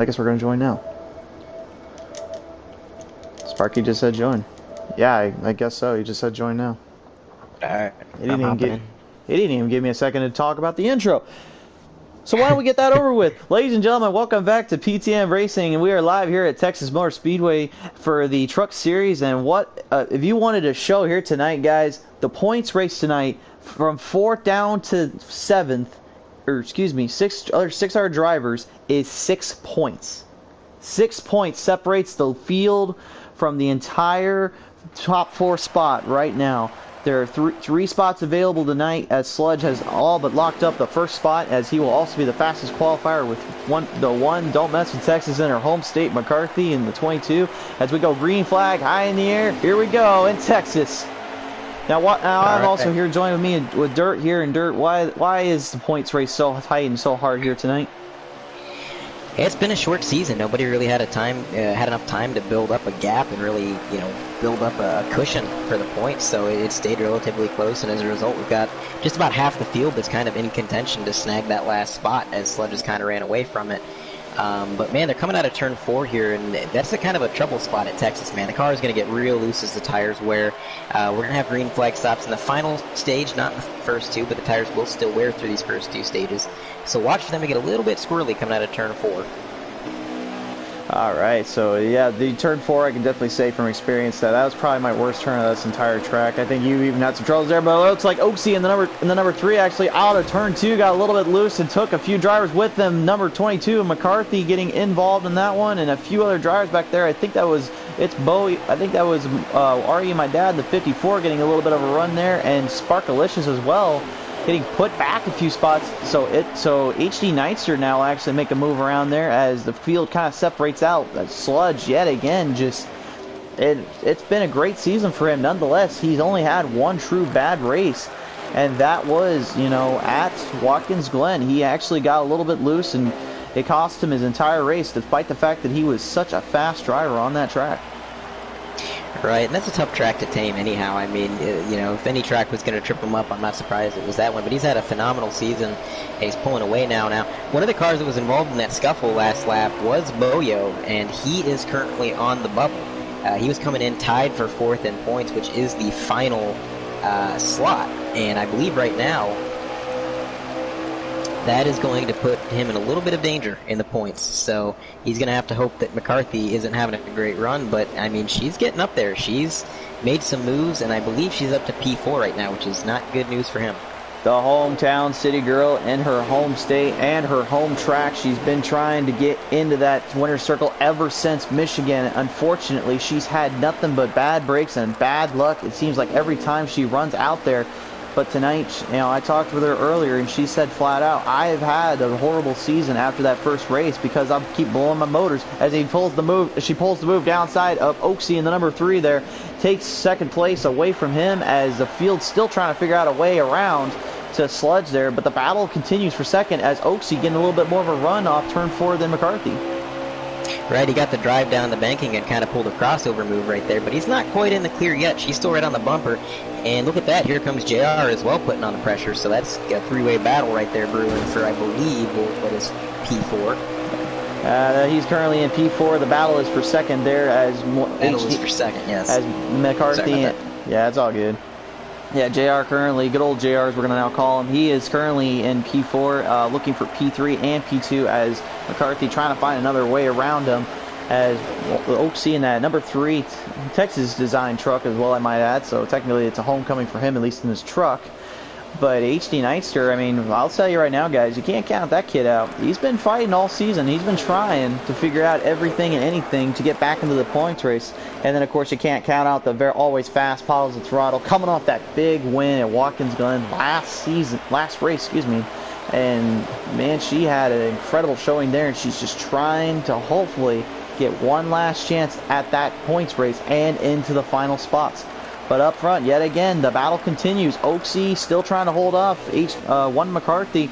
I guess we're gonna join now. Sparky just said join. Yeah, I guess so. He just said join now. Alright, He didn't even give me a second to talk about the intro. So why don't we get that over with? Ladies and gentlemen, welcome back to PTM Racing, and we are live here at Texas Motor Speedway for the Truck Series. And if you wanted a show here tonight, guys, the points race tonight from 4th down to 7th, or excuse me, 6 other drivers is 6 points. 6 points separates the field from the entire top 4 spot right now. There are three spots available tonight, as Sludge has all but locked up the first spot, as he will also be the fastest qualifier with the one Don't Mess with Texas in her home state, McCarthy, in the 22. As we go green flag high in the air, here we go in Texas. Now I'm also here joined with me with Dirt here. And Dirt, why is the points race so tight and so hard here tonight? It's been a short season. Nobody really had enough time to build up a gap and really, build up a cushion for the points. So it stayed relatively close, and as a result, we've got just about half the field that's kind of in contention to snag that last spot, as Sledges kind of ran away from it. But man, they're coming out of turn 4 here, and that's a kind of a trouble spot at Texas, man. The car is going to get real loose as the tires wear. We're going to have green flag stops in the final stage, not in the first 2, but the tires will still wear through these first 2 stages. So watch for them to get a little bit squirrely coming out of turn 4. Alright, so yeah, the turn 4, I can definitely say from experience that was probably my worst turn of this entire track. I think you even had some troubles there, but it looks like Oaksy in the number 3 actually out of turn 2 got a little bit loose and took a few drivers with them. Number 22, McCarthy, getting involved in that one, and a few other drivers back there. I think that was Ari, my dad, the 54, getting a little bit of a run there, and Sparkalicious as well, getting put back a few spots. So HD Nightster now actually make a move around there as the field kind of separates out. Sludge yet again, it's been a great season for him. Nonetheless, he's only had one true bad race, and that was at Watkins Glen. He actually got a little bit loose, and it cost him his entire race, despite the fact that he was such a fast driver on that track. Right, and that's a tough track to tame anyhow. I mean, if any track was going to trip him up, I'm not surprised it was that one. But he's had a phenomenal season, and he's pulling away now. Now, one of the cars that was involved in that scuffle last lap was Boyo, and he is currently on the bubble. He was coming in tied for 4th in points, which is the final slot. And I believe right now, that is going to put him in a little bit of danger in the points. So he's going to have to hope that McCarthy isn't having a great run. But, I mean, she's getting up there. She's made some moves, and I believe she's up to P4 right now, which is not good news for him. The hometown city girl in her home state and her home track. She's been trying to get into that winner's circle ever since Michigan. Unfortunately, she's had nothing but bad breaks and bad luck. It seems like every time she runs out there. But tonight, I talked with her earlier, and she said flat out, I have had a horrible season after that first race because I keep blowing my motors. As she pulls the move downside of Oaksy in the number 3 there, takes second place away from him as the field's still trying to figure out a way around to Sludge there. But the battle continues for second as Oaksy getting a little bit more of a run off turn 4 than McCarthy. Right, he got the drive down the banking and kind of pulled a crossover move right there, but he's not quite in the clear yet. She's still right on the bumper, and look at that, here comes JR as well putting on the pressure, so that's a 3-way battle right there brewing for, I believe, what is P4. He's currently in P4. The battle is for second there as Battle is for second, yes. As McCarthy, yeah, it's all good. Yeah, JR currently, good old JR as we're going to now call him, he is currently in P4, looking for P3 and P2 as McCarthy trying to find another way around him as Oaksy in that number 3 Texas design truck as well, I might add, so technically it's a homecoming for him, at least in his truck. But HD Nightster, I mean, I'll tell you right now, guys, you can't count that kid out. He's been fighting all season. He's been trying to figure out everything and anything to get back into the points race. And then, of course, you can't count out the always fast Paddles of Throttle coming off that big win at Watkins Glen last race. And, man, she had an incredible showing there, and she's just trying to hopefully get one last chance at that points race and into the final spots. But up front, yet again, the battle continues. Oaksy still trying to hold off one McCarthy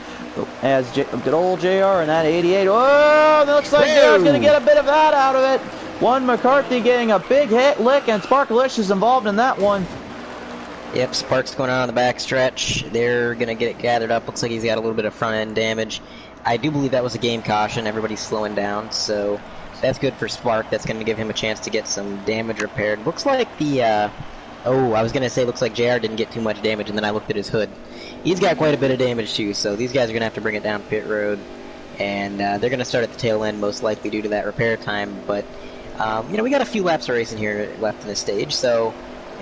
as good old JR in that 88. Oh, it looks like JR's going to get a bit of that out of it. One McCarthy getting a big hit lick, and Sparkalicious involved in that one. Yep, Sparks going on the back stretch. They're going to get it gathered up. Looks like he's got a little bit of front end damage. I do believe that was a game caution. Everybody's slowing down, so that's good for Spark. That's going to give him a chance to get some damage repaired. Looks like the, oh, I was going to say looks like JR didn't get too much damage, and then I looked at his hood. He's got quite a bit of damage too, so these guys are going to have to bring it down pit road, and they're going to start at the tail end most likely due to that repair time, but, you know, we got a few laps of racing here left in the stage, so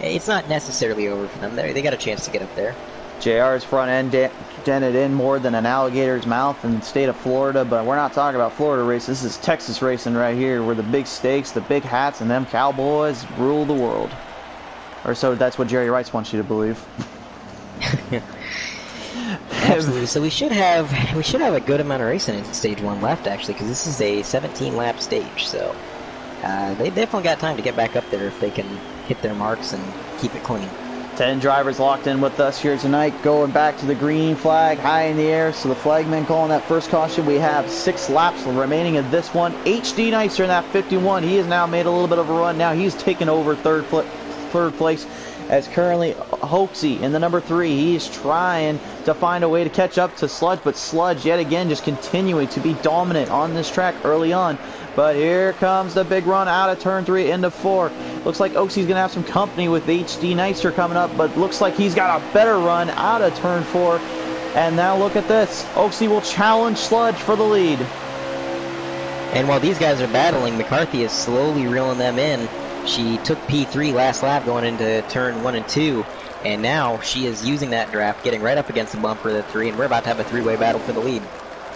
it's not necessarily over for them. They got a chance to get up there. JR's front end dented in more than an alligator's mouth in the state of Florida, but we're not talking about Florida racing. This is Texas racing right here, where the big stakes, the big hats, and them cowboys rule the world. Or so that's what Jerry Rice wants you to believe. Absolutely. So we should have a good amount of racing in stage 1 left, actually, because this is a 17-lap stage. So they definitely got time to get back up there if they can hit their marks and keep it clean. 10 drivers locked in with us here tonight, going back to the green flag, high in the air. So the flagman calling that first caution. We have 6 laps remaining of this one. HD Nicer in that 51. He has now made a little bit of a run. Now he's taken over third place, as currently Hoaxy in the number 3. He is trying to find a way to catch up to Sludge, but Sludge yet again just continuing to be dominant on this track early on. But here comes the big run out of turn 3 into 4. Looks like Oaksy's going to have some company with HD Nicer coming up, but looks like he's got a better run out of turn 4. And now look at this. Oaksy will challenge Sludge for the lead. And while these guys are battling, McCarthy is slowly reeling them in. She took P3 last lap going into turn 1 and 2, and now she is using that draft, getting right up against the bumper of the 3, and we're about to have a 3-way battle for the lead.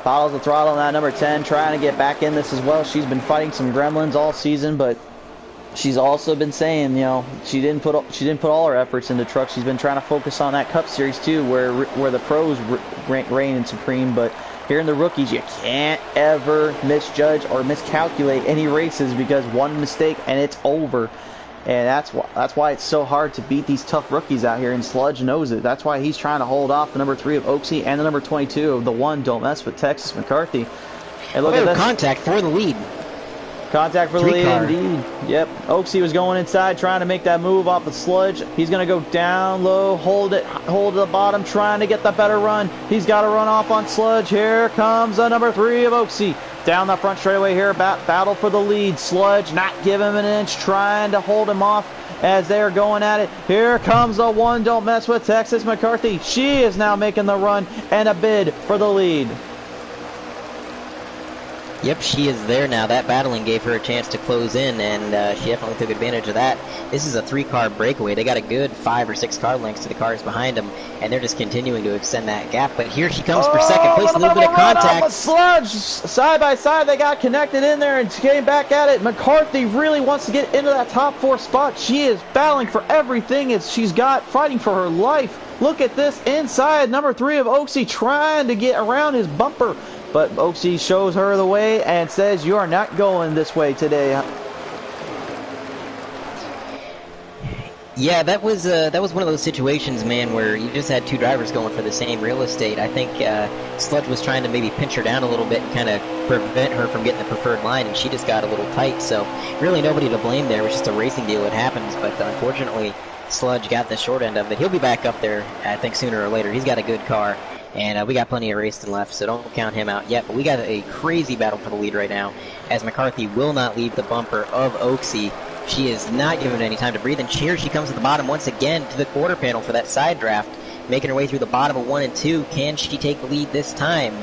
Follows the throttle on that number 10, trying to get back in this as well. She's been fighting some gremlins all season, but she's also been saying, you know, she didn't put all her efforts into trucks. She's been trying to focus on that Cup Series too, where the pros reign supreme. But here in the rookies, you can't ever misjudge or miscalculate any races, because one mistake and it's over. And that's why it's so hard to beat these tough rookies out here, and Sludge knows it. That's why he's trying to hold off the number 3 of Oaksy and the number 22 of the 1, Don't Mess with Texas McCarthy. And look at this. Contact for the lead. Contact for the lead, indeed. Yep. Oaksy was going inside, trying to make that move off the Sludge. He's going to go down low, hold the bottom, trying to get the better run. He's got to run off on Sludge. Here comes the number 3 of Oaksy. Down the front straightaway here, battle for the lead. Sludge not giving him an inch, trying to hold him off as they're going at it. Here comes the 1, Don't Mess with Texas McCarthy. She is now making the run and a bid for the lead. Yep, she is there now. That battling gave her a chance to close in, and she definitely took advantage of that. This is a 3-car breakaway. They got a good 5 or 6 car lengths to the cars behind them, and they're just continuing to extend that gap. But here she comes for second place, a little bit of contact. Sludge, side by side, they got connected in there and came back at it. McCarthy really wants to get into that top 4 spot. She is battling for everything she's got, fighting for her life. Look at this inside, number 3 of Oaksy trying to get around his bumper. But Oaksy shows her the way and says, you are not going this way today. Yeah, that was one of those situations, man, where you just had 2 drivers going for the same real estate. I think Sludge was trying to maybe pinch her down a little bit and kind of prevent her from getting the preferred line, and she just got a little tight. So really nobody to blame there. It was just a racing deal. It happens, but unfortunately Sludge got the short end of it. He'll be back up there, I think, sooner or later. He's got a good car. And we got plenty of racing left, so don't count him out yet. But we got a crazy battle for the lead right now, as McCarthy will not leave the bumper of Oaksy. She is not given any time to breathe, and here she comes to the bottom once again to the quarter panel for that side draft, making her way through the bottom of 1 and 2. Can she take the lead this time?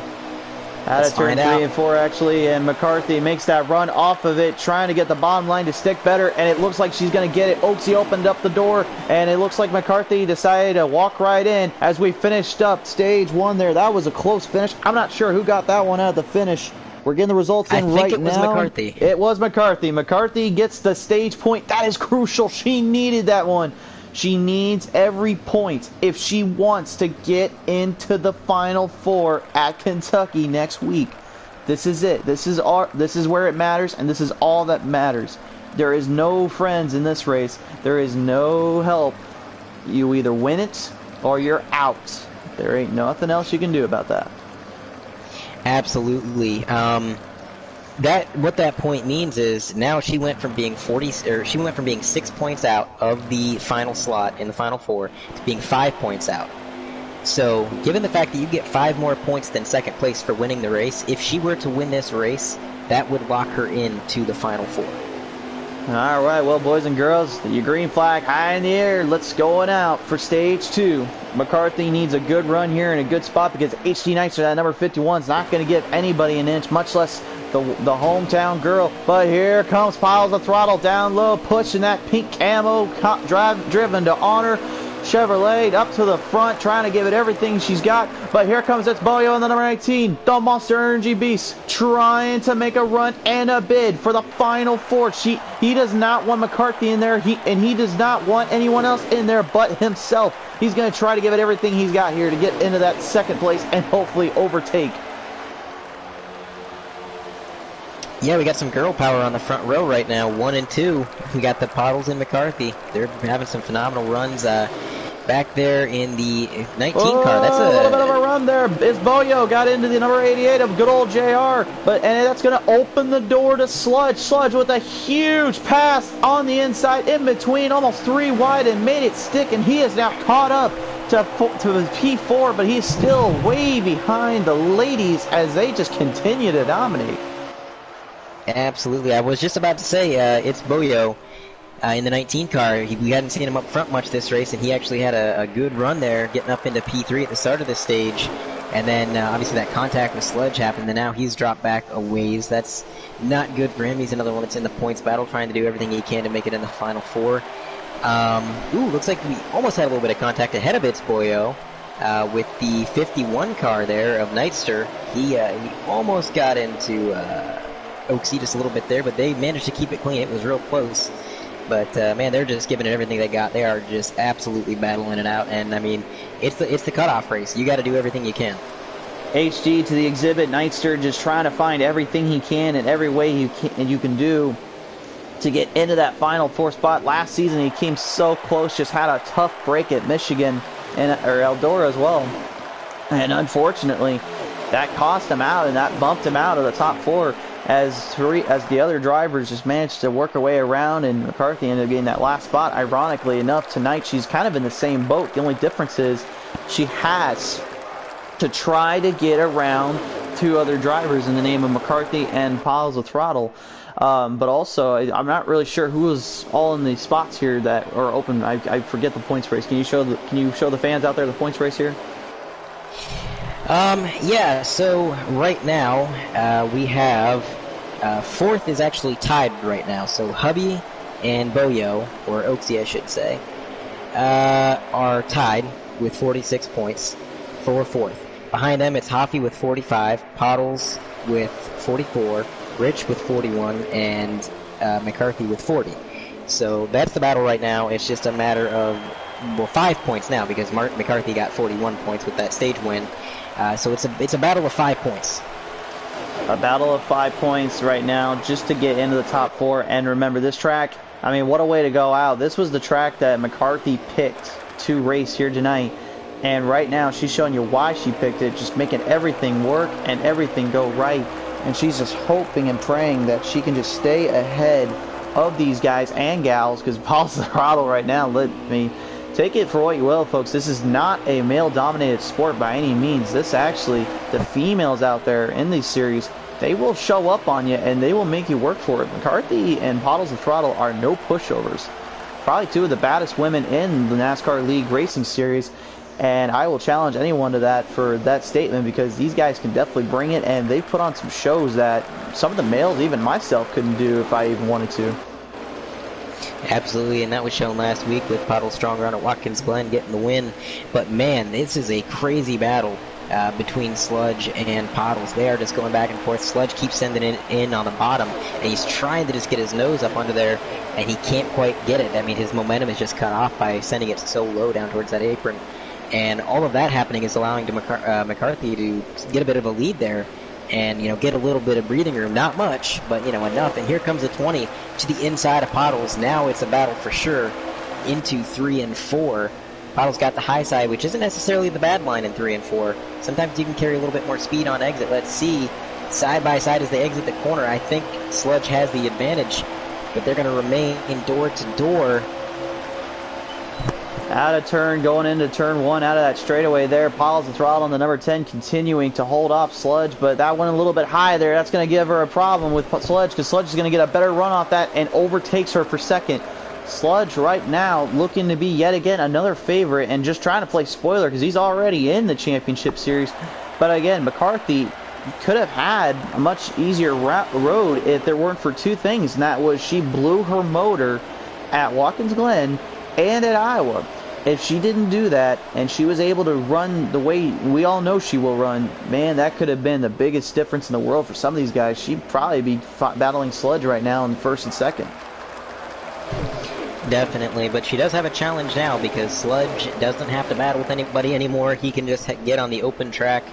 Out of turn 3 and 4, actually, and McCarthy makes that run off of it, trying to get the bottom line to stick better, and it looks like she's going to get it. Oaksy opened up the door, and it looks like McCarthy decided to walk right in as we finished up stage 1 there. That was a close finish. I'm not sure who got that one out of the finish. We're getting the results in right now. I think it was McCarthy. It was McCarthy. McCarthy gets the stage point. That is crucial. She needed that one. She needs every point if she wants to get into the Final 4 at Kentucky next week. This is it. This is where it matters, and this is all that matters. There is no friends in this race. There is no help. You either win it or you're out. There ain't nothing else you can do about that. Absolutely. What that point means is now she went from being 6 points out of the final slot in the Final 4 to being 5 points out. So, given the fact that you get 5 more points than second place for winning the race, if she were to win this race, that would lock her into the Final Four. All right, well, boys and girls, your green flag high in the air. Let's go on out for stage 2. McCarthy needs a good run here in a good spot because HD Knights, that number 51, is not going to give anybody an inch, much less the hometown girl. But here comes Piles of Throttle down low, pushing that pink camo driven to honor Chevrolet up to the front, trying to give it everything she's got. But here comes its Boyo in the number 19, the Monster Energy Beast, trying to make a run and a bid for the Final Four. He does not want McCarthy in there, and he does not want anyone else in there but himself. He's going to try to give it everything he's got here to get into that second place and hopefully overtake. Yeah, we got some girl power on the front row right now, 1 and 2. We got the Pottles and McCarthy. They're having some phenomenal runs back there in the 19 car. That's a little bit of a run there. Boyo got into the number 88 of good old JR, and that's going to open the door to Sludge. Sludge with a huge pass on the inside, in between, almost 3 wide, and made it stick, and he is now caught up to P4, but he's still way behind the ladies as they just continue to dominate. Absolutely. I was just about to say, it's Boyo in the 19 car. We hadn't seen him up front much this race, and he actually had a good run there, getting up into P3 at the start of this stage. And then, obviously, that contact with Sludge happened, and now he's dropped back a ways. That's not good for him. He's another one that's in the points battle, trying to do everything he can to make it in the Final Four. Looks like we almost had a little bit of contact ahead of It's Boyo. With the 51 car there of Nightster. He almost got into Oaksy just a little bit there, but they managed to keep it clean. It was real close. But, man, they're just giving it everything they got. They are just absolutely battling it out. And, I mean, it's the cutoff race. You got to do everything you can. HG to the exhibit. Nightster just trying to find everything he can in every way you can do to get into that Final Four spot. Last season, he came so close, just had a tough break at Michigan or Eldora as well. And, unfortunately, that cost him out, and that bumped him out of the top 4. As the other drivers just managed to work her way around, and McCarthy ended up getting that last spot. Ironically enough, tonight she's kind of in the same boat. The only difference is she has to try to get around 2 other drivers in the name of McCarthy and Piles of Throttle. But also, I'm not really sure who was all in the spots here that are open. I forget the points race. Can you show the fans out there the points race here? Yeah, so right now, we have, 4th is actually tied right now. So Hubby and Boyo, or Oaksy I should say, are tied with 46 points for 4th. Behind them, it's Hoffy with 45, Pottles with 44, Rich with 41, and McCarthy with 40. So that's the battle right now. It's just a matter of, 5 points now, because McCarthy got 41 points with that stage win. So it's a battle of 5 points. A battle of 5 points right now just to get into the top 4. And remember, this track, I mean, what a way to go out. This was the track that McCarthy picked to race here tonight. And right now, she's showing you why she picked it, just making everything work and everything go right. And she's just hoping and praying that she can just stay ahead of these guys and gals, because Paul's the throttle right now. Let me take it for what you will, folks. This is not a male-dominated sport by any means. This actually, the females out there in these series, they will show up on you and they will make you work for it. McCarthy and Pottles of Throttle are no pushovers. Probably 2 of the baddest women in the NASCAR League Racing Series. And I will challenge anyone to that for that statement, because these guys can definitely bring it, and they've put on some shows that some of the males, even myself, couldn't do if I even wanted to. Absolutely, and that was shown last week with Pottle's strong run at Watkins Glen getting the win. But man, this is a crazy battle between Sludge and Pottles. They are just going back and forth. Sludge keeps sending it in on the bottom, and he's trying to just get his nose up under there, and he can't quite get it. I mean, his momentum is just cut off by sending it so low down towards that apron. And all of that happening is allowing McCarthy to get a bit of a lead there and, get a little bit of breathing room. Not much, but, enough. And here comes the 20 to the inside of Pottles. Now it's a battle for sure into 3 and 4. Pottles got the high side, which isn't necessarily the bad line in 3 and 4. Sometimes you can carry a little bit more speed on exit. Let's see. Side by side as they exit the corner. I think Sludge has the advantage, but they're going to remain door to door. Out of turn, going into turn 1, out of that straightaway there. Piles the throttle on the number 10, continuing to hold off Sludge, but that went a little bit high there. That's going to give her a problem with Sludge, because Sludge is going to get a better run off that and overtakes her for second. Sludge right now looking to be yet again another favorite and just trying to play spoiler because he's already in the championship series. But again, McCarthy could have had a much easier road if there weren't for two things, and that was she blew her motor at Watkins Glen and at Iowa. If she didn't do that and she was able to run the way we all know she will run, man, that could have been the biggest difference in the world for some of these guys. She'd probably be battling Sludge right now in first and second. Definitely, but she does have a challenge now because Sludge doesn't have to battle with anybody anymore. He can just get on the open track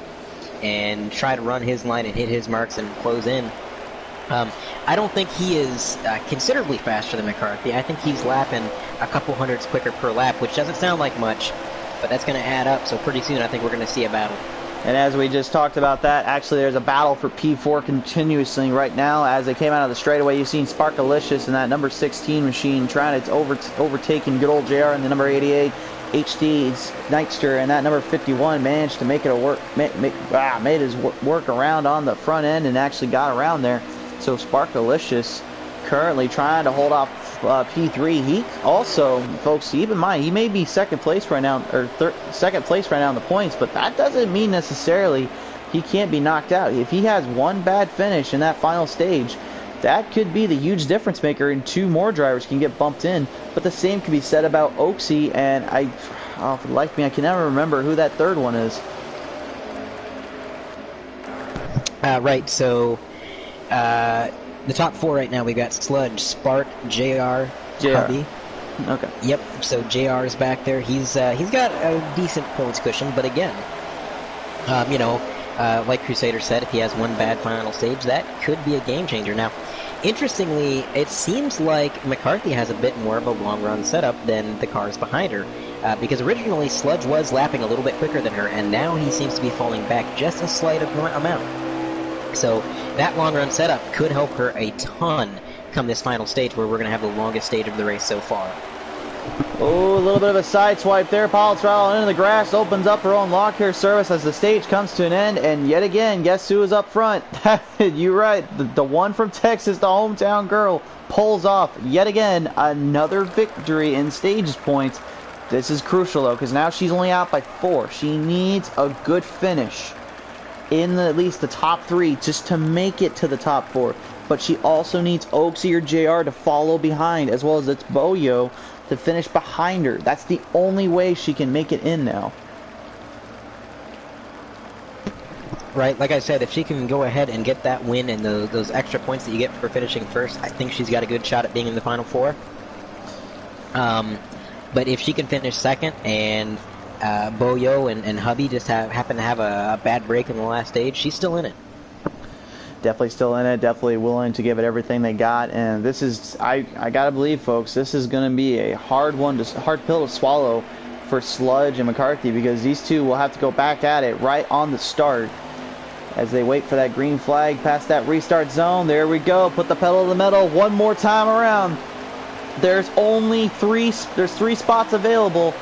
and try to run his line and hit his marks and close in. I don't think he is considerably faster than McCarthy. I think he's lapping a couple hundredths quicker per lap, which doesn't sound like much, but that's going to add up, so pretty soon I think we're going to see a battle. And as we just talked about that, actually there's a battle for P4 continuously right now. As they came out of the straightaway, you've seen Sparkalicious and that number 16 machine trying to overtaking good old JR and the number 88 HD Nightster, and that number 51 managed to make it made his work around on the front end and actually got around there. So Sparkalicious currently trying to hold off P3. He also, folks, keep in mind, he may be second place right now, or second place right now in the points, but that doesn't mean necessarily he can't be knocked out. If he has one bad finish in that final stage, that could be the huge difference maker, and two more drivers can get bumped in. But the same can be said about Oaksey, and for the life of me, I can never remember who that third one is. Right, so the top four right now, we've got Sludge, Spark, JR, Hubby. Okay. Yep, so JR is back there. He's got a decent points cushion, but again, like Crusader said, if he has one bad final stage, that could be a game changer. Now, interestingly, it seems like McCarthy has a bit more of a long-run setup than the cars behind her, because originally Sludge was lapping a little bit quicker than her, and now he seems to be falling back just a slight amount. So that long-run setup could help her a ton come this final stage, where we're going to have the longest stage of the race so far. Oh, a little bit of a side swipe there. Pile throttle into the grass, opens up her own lawn care service as the stage comes to an end. And yet again, guess who is up front? You're right. The one from Texas, the hometown girl, pulls off yet again another victory in stages points. This is crucial, though, because now she's only out by 4. She needs a good finish in at least the top 3 just to make it to the top 4. But she also needs Oaksey or JR to follow behind, as well as it's Boyo to finish behind her. That's the only way she can make it in now. Right, like I said, if she can go ahead and get that win and those extra points that you get for finishing first, I think she's got a good shot at being in the Final Four. But if she can finish second and Boyo and Hubby just happen to have a bad break in the last stage, she's still in it. Definitely still in it, definitely willing to give it everything they got, and this is, I gotta believe, folks, this is going to be a hard pill to swallow for Sludge and McCarthy, because these two will have to go back at it right on the start as they wait for that green flag past that restart zone. There we go, put the pedal to the metal one more time around. There's only three spots available,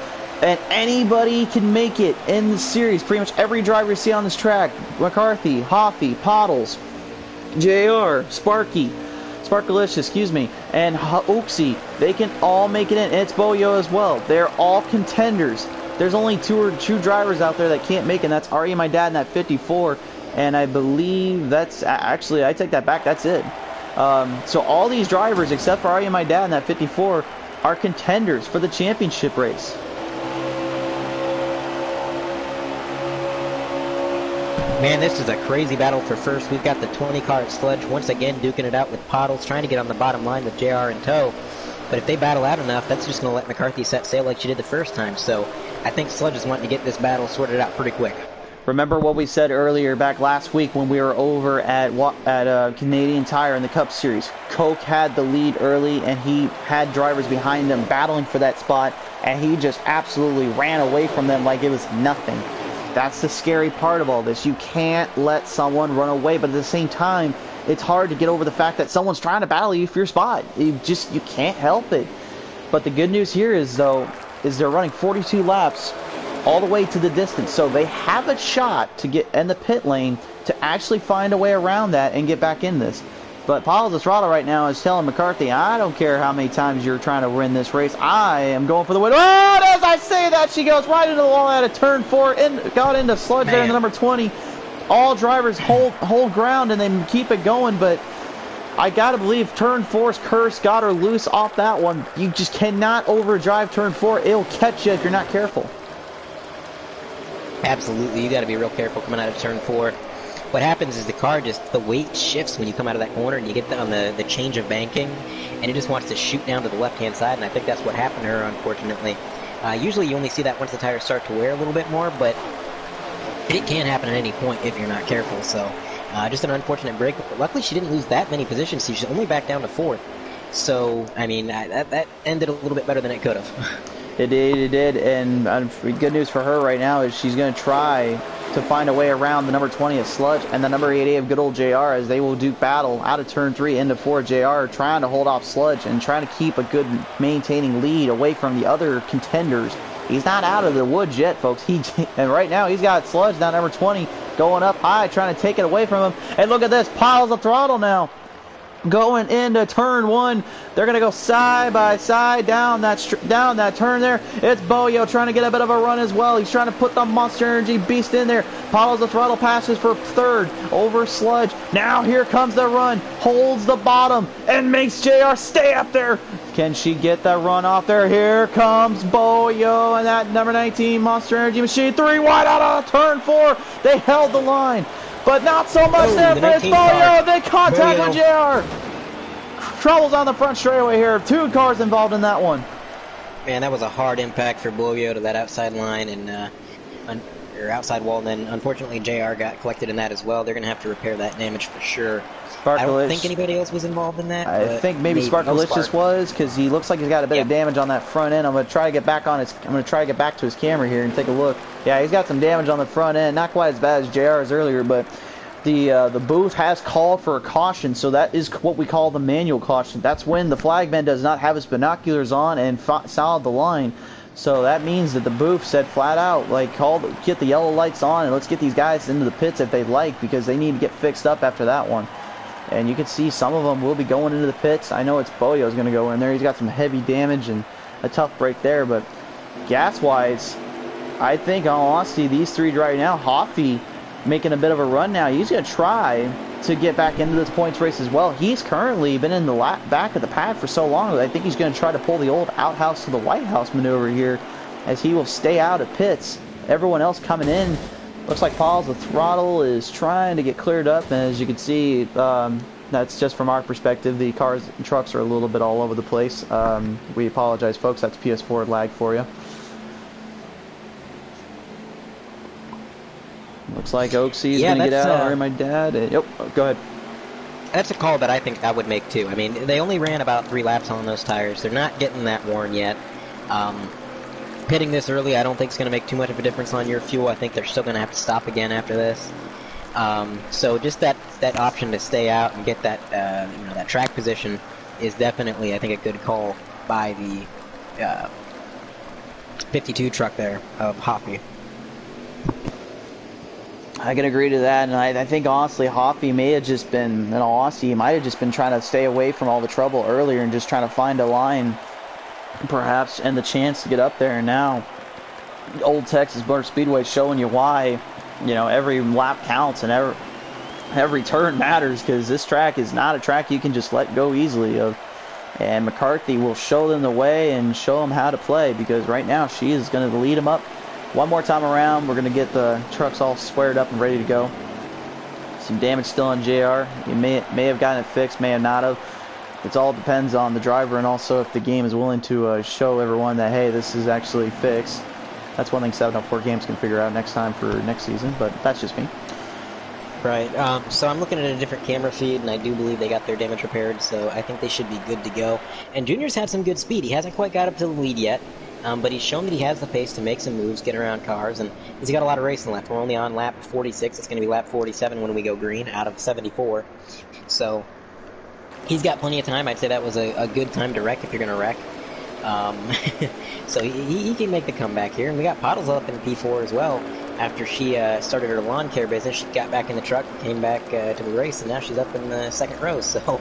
and anybody can make it in the series. Pretty much every driver you see on this track, McCarthy, Hoffy, Pottles, JR, Sparkalicious, excuse me, and Oaksey, they can all make it in. And it's Boyo as well. They're all contenders. There's only two drivers out there that can't make it, and that's Ari, my dad, in that 54. And I believe that's, actually, I take that back, that's it. So all these drivers, except for Ari and my dad in that 54, are contenders for the championship race. Man, this is a crazy battle for first. We've got the 20 car at Sludge once again duking it out with Pottles, trying to get on the bottom line with JR in tow. But if they battle out enough, that's just going to let McCarthy set sail like she did the first time. So I think Sludge is wanting to get this battle sorted out pretty quick. Remember what we said earlier back last week when we were over at Canadian Tire in the Cup Series. Coke had the lead early, and he had drivers behind him battling for that spot, and he just absolutely ran away from them like it was nothing. That's the scary part of all this. You can't let someone run away, but at the same time, it's hard to get over the fact that someone's trying to battle you for your spot. You can't help it. But the good news here is, though, is they're running 42 laps all the way to the distance. So they have a shot to get in the pit lane to actually find a way around that and get back in this. But Paulo Throttle right now is telling McCarthy, I don't care how many times you're trying to win this race. I am going for the win. Oh, and as I say that, she goes right into the wall out of turn 4 and got into sludge there in the number 20. All drivers hold ground and they keep it going, but I gotta believe turn 4's curse got her loose off that one. You just cannot overdrive turn 4. It'll catch you if you're not careful. Absolutely, you got to be real careful coming out of turn 4. What happens is the weight shifts when you come out of that corner and you get on the change of banking, and it just wants to shoot down to the left-hand side, and I think that's what happened to her, unfortunately. Usually you only see that once the tires start to wear a little bit more, but it can happen at any point if you're not careful, so just an unfortunate break. But luckily she didn't lose that many positions, she's only back down to 4th. So, I mean, that ended a little bit better than it could have. It did, and good news for her right now is she's going to try to find a way around the number 20 of Sludge and the number 88 of good old JR, as they will duke battle out of turn 3 into 4. JR trying to hold off Sludge and trying to keep a good maintaining lead away from the other contenders. He's not out of the woods yet, folks. And right now he's got Sludge down number 20 going up high, trying to take it away from him. And look at this, piles of throttle now. Going into turn 1, they're going to go side by side down that turn there. It's Boyo trying to get a bit of a run as well. He's trying to put the Monster Energy beast in there. Follows the throttle, passes for 3rd over Sludge. Now here comes the run, holds the bottom and makes JR stay up there. Can she get that run off there? Here comes Boyo and that number 19 Monster Energy machine. 3 wide out of turn 4. They held the line. But not so much there for Boyo. They contact with JR. Troubles on the front straightaway here. 2 cars involved in that one. Man, that was a hard impact for Boyo to that outside line and or outside wall. And then unfortunately JR got collected in that as well. They're going to have to repair that damage for sure. I don't think anybody else was involved in that. I think maybe Sparkalicious was, because he looks like he's got a bit of damage on that front end. I'm going to try to get back to his camera here and take a look. Yeah, he's got some damage on the front end. Not quite as bad as JR's earlier, but the booth has called for a caution, so that is what we call the manual caution. That's when the flagman does not have his binoculars on and solid the line. So that means that the booth said flat out, like, get the yellow lights on and let's get these guys into the pits if they'd like, because they need to get fixed up after that one. And you can see some of them will be going into the pits. I know it's Boyo's going to go in there. He's got some heavy damage and a tough break there. But gas-wise, I think, in all honesty, these 3 right now, Hoffy making a bit of a run now. He's going to try to get back into this points race as well. He's currently been in the back of the pack for so long that I think he's going to try to pull the old outhouse to the White House maneuver here, as he will stay out of pits. Everyone else coming in. Looks like Paul's the throttle is trying to get cleared up, and as you can see, that's just from our perspective. The cars and trucks are a little bit all over the place. We apologize, folks. That's PS4 lag for you. Looks like Oaksy is going to get out. Or my dad. Yep, go ahead. That's a call that I think I would make too. I mean, they only ran about 3 laps on those tires. They're not getting that worn yet. Pitting this early, I don't think it's going to make too much of a difference on your fuel. I think they're still going to have to stop again after this. So just that option to stay out and get that that track position is definitely, I think, a good call by the 52 truck there of Hoffy. I can agree to that, and I think honestly Hoffy may have just been, in all honesty, he might have just been trying to stay away from all the trouble earlier and just trying to find a line, perhaps, and the chance to get up there. And now Old Texas Motor Speedway showing you why, every lap counts and every turn matters, because this track is not a track you can just let go easily of. And McCarthy will show them the way and show them how to play, because right now she is going to lead them up one more time around. We're going to get the trucks all squared up and ready to go. Some damage still on JR. You may have gotten it fixed, may have not have. It all depends on the driver, and also if the game is willing to show everyone that, hey, this is actually fixed. That's one thing 704 Games can figure out next time for next season, but that's just me. Right. So I'm looking at a different camera feed, and I do believe they got their damage repaired, so I think they should be good to go. And Junior's had some good speed. He hasn't quite got up to the lead yet, but he's shown that he has the pace to make some moves, get around cars, and he's got a lot of racing left. We're only on lap 46. It's going to be lap 47 when we go green out of 74. So he's got plenty of time. I'd say that was a good time to wreck if you're going to wreck. So he can make the comeback here. And we got Pottles up in P4 as well. After she started her lawn care business, she got back in the truck, came back to the race, and now she's up in the second row. So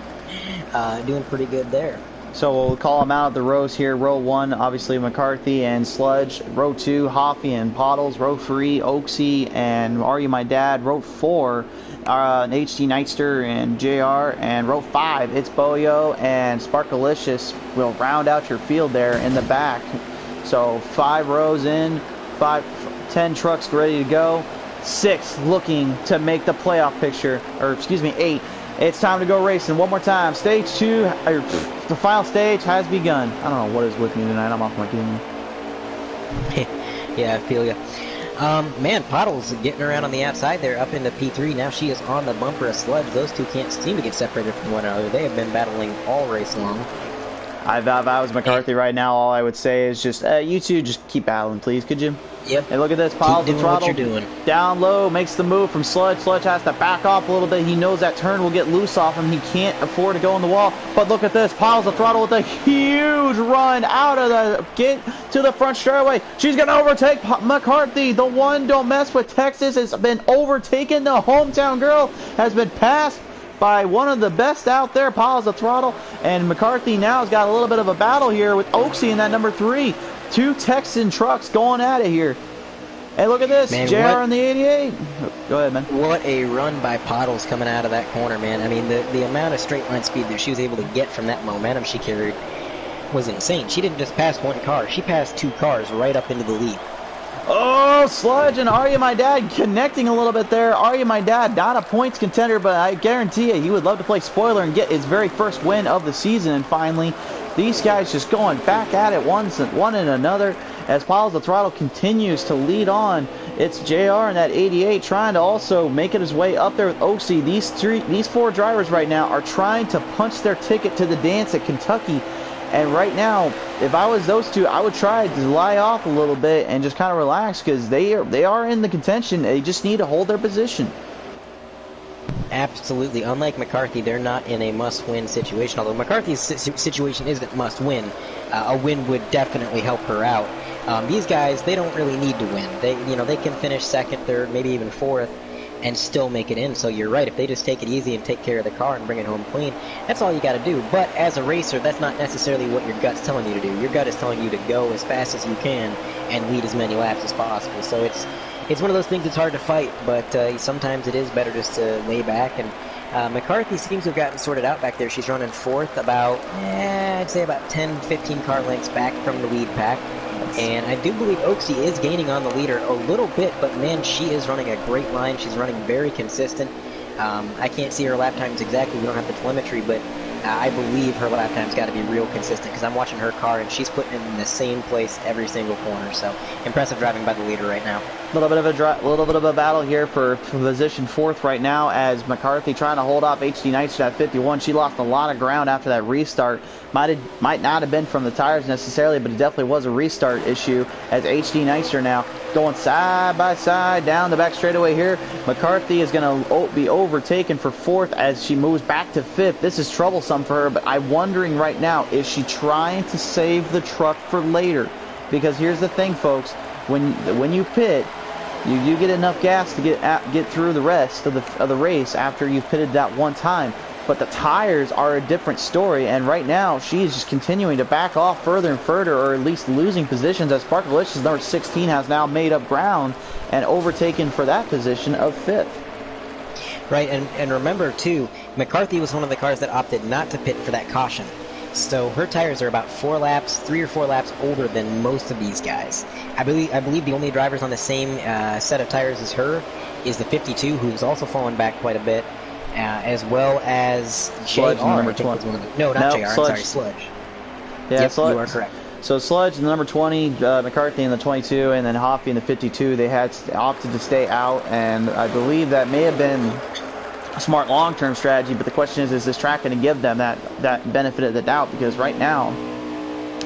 doing pretty good there. So we'll call them out the rows here. Row 1, obviously McCarthy and Sludge. Row 2, Hoffy and Pottles. Row 3, Oaksy and Are You My Dad. Row 4, HD Nightster and JR. And row 5, it's Boyo and Sparkalicious will round out your field there in the back. So 5 rows in, 10 trucks ready to go. 6 looking to make the playoff picture, or excuse me, 8. It's time to go racing. One more time. Stage 2, the final stage has begun. I don't know what is with me tonight. I'm off my game. Yeah, I feel ya. Man, Pottles getting around on the outside there, up into P3. Now she is on the bumper of Sludge. Those two can't seem to get separated from one another. They have been battling all race long. If I was McCarthy right now, all I would say is just, you two just keep battling, please, could you? Yep. Hey, look at this. Piles the throttle. What you're doing. Down low, makes the move from Sludge. Sludge has to back off a little bit. He knows that turn will get loose off him. He can't afford to go on the wall. But look at this. Piles the throttle with a huge run out of the get to the front straightaway. She's going to overtake McCarthy. The one don't mess with Texas has been overtaken. The hometown girl has been passed by one of the best out there. Piles the throttle. And McCarthy now has got a little bit of a battle here with Oaksy in that number 3. 2 Texan trucks going at it here. Hey, look at this. Man, JR in the 88. Go ahead, man. What a run by Pottles coming out of that corner, man. I mean, the amount of straight line speed that she was able to get from that momentum she carried was insane. She didn't just pass one car. She passed 2 cars right up into the lead. Oh, Sludge and Are You My Dad connecting a little bit there. Are You My Dad, not a points contender, but I guarantee you he would love to play spoiler and get his very first win of the season. And finally, these guys just going back at it one and another as Piles the Throttle continues to lead on. It's JR in that 88 trying to also make it his way up there with Oaksy. These 4 drivers right now are trying to punch their ticket to the dance at Kentucky. And right now, if I was those two, I would try to lie off a little bit and just kind of relax because they are in the contention. They just need to hold their position. Absolutely. Unlike McCarthy, they're not in a must-win situation. Although McCarthy's situation isn't must-win, a win would definitely help her out. These guys, they don't really need to win. They can finish second, third, maybe even fourth, and still make it in. So you're right. If they just take it easy and take care of the car and bring it home clean, that's all you got to do. But as a racer, that's not necessarily what your gut's telling you to do. Your gut is telling you to go as fast as you can and lead as many laps as possible. So it's one of those things that's hard to fight, but sometimes it is better just to lay back. And McCarthy seems to have gotten sorted out back there. She's running 4th about, I'd say about 10, 15 car lengths back from the lead pack. And I do believe Oaksy is gaining on the leader a little bit, but man, she is running a great line. She's running very consistent. I can't see her lap times exactly. We don't have the telemetry, but I believe her lap time's got to be real consistent because I'm watching her car and she's putting it in the same place every single corner. So impressive driving by the leader right now. A little bit of a battle here for position 4th right now as McCarthy trying to hold off HD Nightster at 51. She lost a lot of ground after that restart. Might not have been from the tires necessarily, but it definitely was a restart issue as HD Nightster now going side by side down the back straightaway here. McCarthy is going to be overtaken for 4th as she moves back to 5th. This is troublesome for her, but I'm wondering right now, is she trying to save the truck for later? Because here's the thing, folks. When you pit, you do get enough gas to get through the rest of the race after you've pitted that one time. But the tires are a different story, and right now she is just continuing to back off further and further, or at least losing positions as Sparkalicious number 16 has now made up ground and overtaken for that position of 5th. Right, and remember too, McCarthy was one of the cars that opted not to pit for that caution. So her tires are about 3 or 4 laps older than most of these guys. I believe the only drivers on the same set of tires as her is the 52, who's also fallen back quite a bit, as well as Sludge JR. number 20. No, not JR. Sludge. I'm sorry, Sludge. Yeah, yep, Sludge. you are correct. So Sludge in the number 20, McCarthy in the 22, and then Hoffy in the 52. They had opted to stay out, and I believe that may have been a smart long-term strategy, but the question is this track going to give them that benefit of the doubt? Because right now,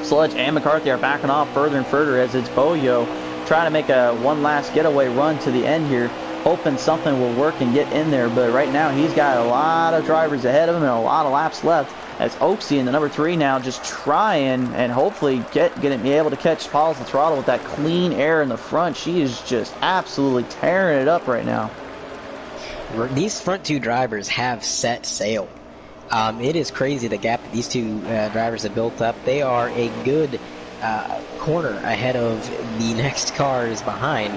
Sludge and McCarthy are backing off further and further as it's Boyo trying to make one last getaway run to the end here, hoping something will work and get in there. But right now, he's got a lot of drivers ahead of him and a lot of laps left as Oaksy in the number 3 now just trying and hopefully be able to catch Paul's the throttle with that clean air in the front. She is just absolutely tearing it up right now. These front 2 drivers have set sail. It is crazy the gap that these 2 drivers have built up. They are a good corner ahead of the next cars behind.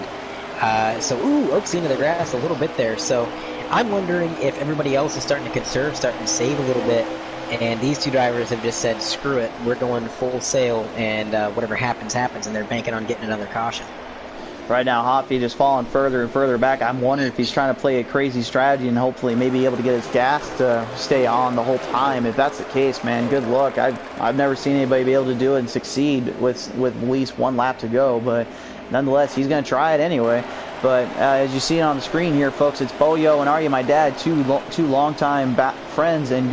Oaksy into the grass a little bit there. So I'm wondering if everybody else is starting to conserve, starting to save a little bit, and these 2 drivers have just said, screw it, we're going full sail, and whatever happens, happens, and they're banking on getting another caution. Right now, Hoppy just falling further and further back. I'm wondering if he's trying to play a crazy strategy and hopefully maybe able to get his gas to stay on the whole time. If that's the case, man, good luck. I've never seen anybody be able to do it and succeed with at least 1 lap to go, but nonetheless, he's going to try it anyway. But as you see on the screen here, folks, it's Boyo and Arya, my dad, two longtime friends and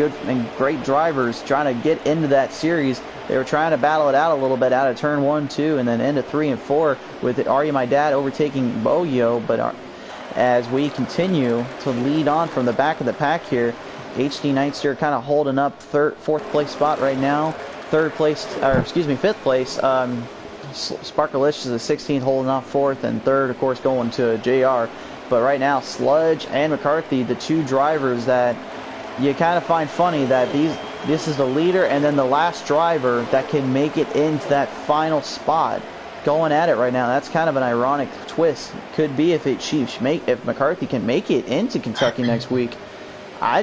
great drivers trying to get into that series. They were trying to battle it out a little bit out of turn 1, 2, and then into 3 and 4 with Arya, my dad, overtaking Boyo. But as we continue to lead on from the back of the pack here, HD Nightsteer kind of holding up 4th place spot right now. 5th place. Sparkalicious is 16th, holding off 4th, and 3rd, of course, going to JR. But right now, Sludge and McCarthy, the 2 drivers that you kind of find funny that this is the leader and then the last driver that can make it into that final spot. Going at it right now. That's kind of an ironic twist. Could be if McCarthy can make it into Kentucky next week. I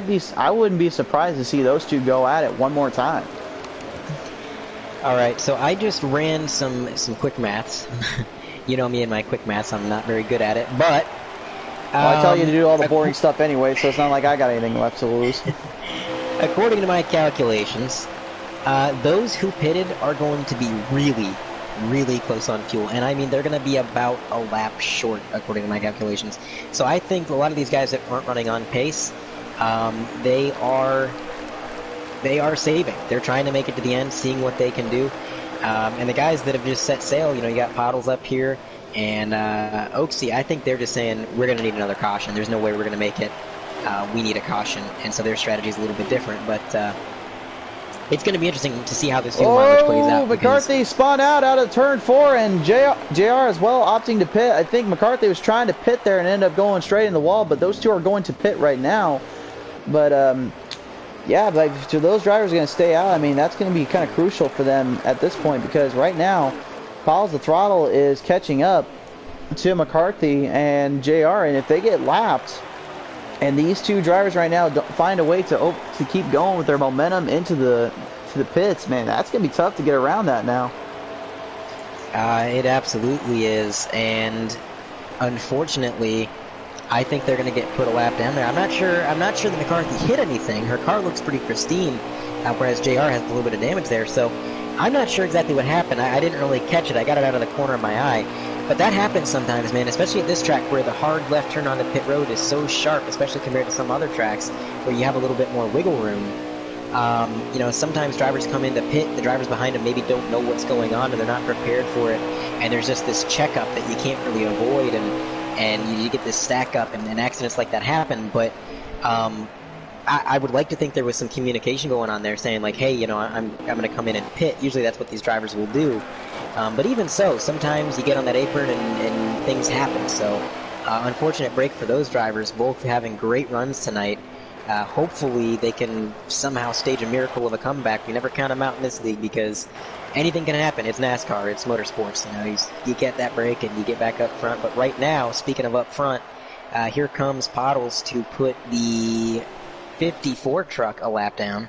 wouldn't be surprised to see those 2 go at it one more time. All right, so I just ran some quick maths. You know me and my quick maths, I'm not very good at it, but... Well, I tell you to do all the boring stuff anyway, so it's not like I got anything left to lose. According to my calculations, those who pitted are going to be really, really close on fuel. And I mean, they're going to be about a lap short, according to my calculations. So I think a lot of these guys that aren't running on pace, they are saving. They're trying to make it to the end, seeing what they can do. And the guys that have just set sail, you got Pottles up here and Oaksy, I think they're just saying, we're going to need another caution. There's no way we're going to make it. We need a caution. And so their strategy is a little bit different. But it's going to be interesting to see how this fuel mileage plays out. McCarthy spun out of turn 4, and JR as well opting to pit. I think McCarthy was trying to pit there and ended up going straight in the wall, but those 2 are going to pit right now. But yeah, but to those drivers are going to stay out, I mean, that's going to be kind of crucial for them at this point, because right now, Paul's the throttle is catching up to McCarthy and JR, and if they get lapped, and these 2 drivers right now don't find a way to keep going with their momentum into the pits, man, that's going to be tough to get around that now. It absolutely is, and unfortunately, I think they're going to get put a lap down there. I'm not sure that McCarthy hit anything. Her car looks pretty pristine, whereas JR has a little bit of damage there. So I'm not sure exactly what happened. I didn't really catch it. I got it out of the corner of my eye. But that happens sometimes, man, especially at this track where the hard left turn on the pit road is so sharp, especially compared to some other tracks where you have a little bit more wiggle room. Sometimes drivers come into pit, the drivers behind them maybe don't know what's going on and they're not prepared for it. And there's just this checkup that you can't really avoid, and you get this stack up, and accidents like that happen. But I would like to think there was some communication going on there saying, like, hey, I'm going to come in and pit. Usually that's what these drivers will do. But even so, sometimes you get on that apron and things happen. So unfortunate break for those drivers, both having great runs tonight. Hopefully they can somehow stage a miracle of a comeback. We never count them out in this league because anything can happen. It's NASCAR. It's motorsports. You get that break and you get back up front. But right now, speaking of up front, here comes Pottles to put the 54 truck a lap down.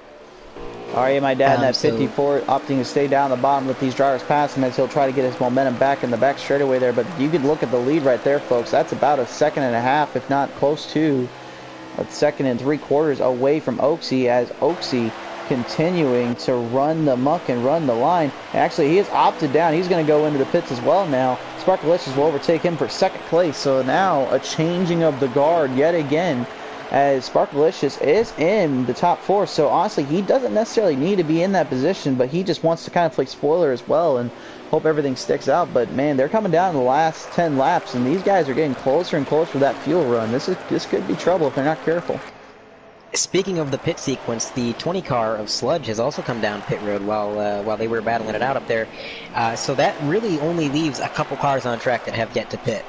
Alright, my dad in that 54 opting to stay down the bottom, let these drivers pass him as he'll try to get his momentum back in the back straightaway there. But you can look at the lead right there, folks. That's about a second and a half, if not close to a second and 3/4 away from Oaksy, as Oaksy continuing to run the muck and run the line. Actually, he has opted down. He's going to go into the pits as well now. Sparkalicious will overtake him for second place. So now a changing of the guard yet again, as Sparkalicious is in the top 4. So honestly, he doesn't necessarily need to be in that position, but he just wants to kind of play spoiler as well and hope everything sticks out. But man, they're coming down in the last 10 laps, and these guys are getting closer and closer to that fuel run. This could be trouble if they're not careful. Speaking of the pit sequence, the 20 car of Sludge has also come down pit road while they were battling it out up there. So that really only leaves a couple cars on track that have yet to pit.